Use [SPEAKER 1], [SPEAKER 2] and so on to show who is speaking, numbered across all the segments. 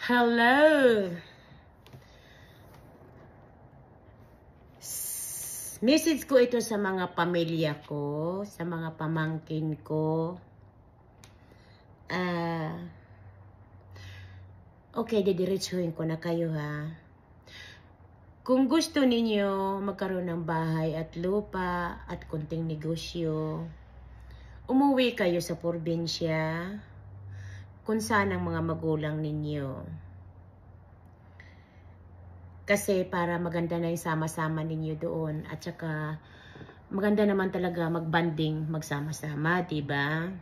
[SPEAKER 1] Hello! Message ko ito sa mga pamilya ko, sa mga pamangkin ko. Okay, didiretsuhin ko na kayo ha. Kung gusto ninyo magkaroon ng bahay at lupa at konting negosyo, umuwi kayo sa probinsya kung saan ang mga magulang ninyo. Kasi para maganda na yung sama-sama ninyo doon at saka maganda naman talaga mag-banding, magsama-sama, diba?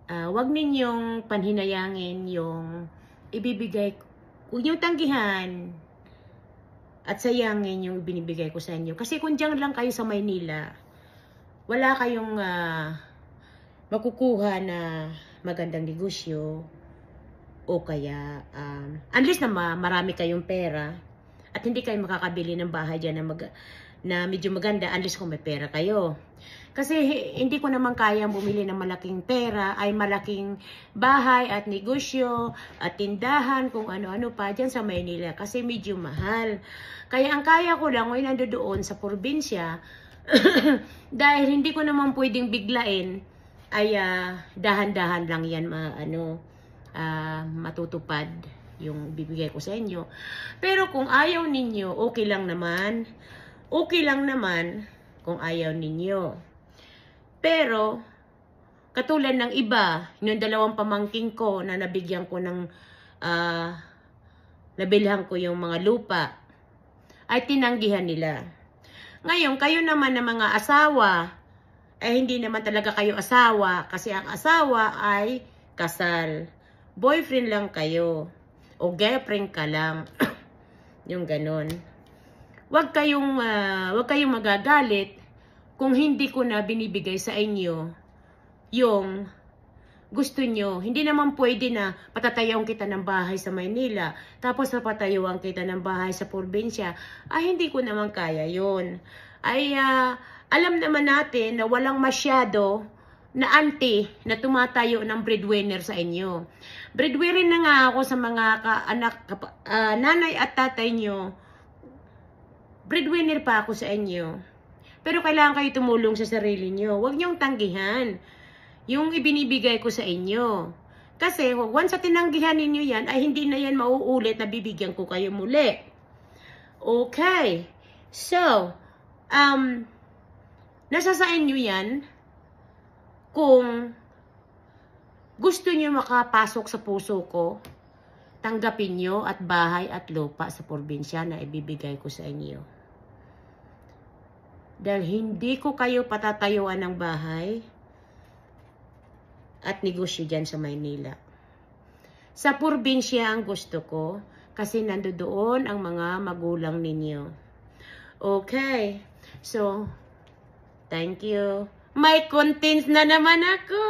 [SPEAKER 1] Wag ninyong panhinayangin yung ibibigay, huwag niyong tanggihan at sayangin yung binibigay ko sa inyo. Kasi kung diyan lang kayo sa Maynila, wala kayong makukuha na magandang negosyo o kaya unless na marami kayong pera at hindi kayo makakabili ng bahay dyan na medyo maganda unless kung may pera kayo. Kasi hindi ko naman kayang bumili ng malaking pera, ay malaking bahay at negosyo at tindahan, kung ano-ano pa dyan sa Maynila. Kasi medyo mahal. Kaya ang kaya ko lang ay nandoon sa probinsya dahil hindi ko naman pwedeng biglain, ay dahan-dahan lang yan matutupad yung bibigay ko sa inyo. Pero kung ayaw ninyo, okay lang naman. Okay lang naman kung ayaw ninyo. Pero, katulad ng iba, yung dalawang pamangking ko na nabigyan ko ng, nabilhan ko yung mga lupa, ay tinanggihan nila. Ngayon, kayo naman na mga asawa, ay hindi naman talaga kayo asawa, kasi ang asawa ay kasal. Boyfriend lang kayo, o girlfriend ka lang, yung ganon. Huwag kayong magagalit kung hindi ko na binibigay sa inyo yung gusto nyo. Hindi naman pwede na patatayuan kita ng bahay sa Maynila, tapos papatayuan kita ng bahay sa probinsya. Ay, hindi ko naman kaya yun. Ay, alam naman natin na walang masyado na auntie na tumatayo ng breadwinner sa inyo. Breadwinner na nga ako sa mga nanay at tatay nyo. Breadwinner pa ako sa inyo. Pero kailangan kayo tumulong sa sarili nyo. Huwag nyong tanggihan yung ibinibigay ko sa inyo. Kasi once sa tinanggihan ninyo yan, ay hindi na yan mauulit na bibigyan ko kayo muli. Okay. So, nasa sa inyo yan kung gusto nyo makapasok sa puso ko, tanggapin nyo at bahay at lupa sa probinsya na ibibigay ko sa inyo. Dahil hindi ko kayo patatayuan ng bahay at negosyo dyan sa Maynila. Sa probinsya ang gusto ko kasi nandoon ang mga magulang ninyo. Okay. So, thank you. May contents na naman ako.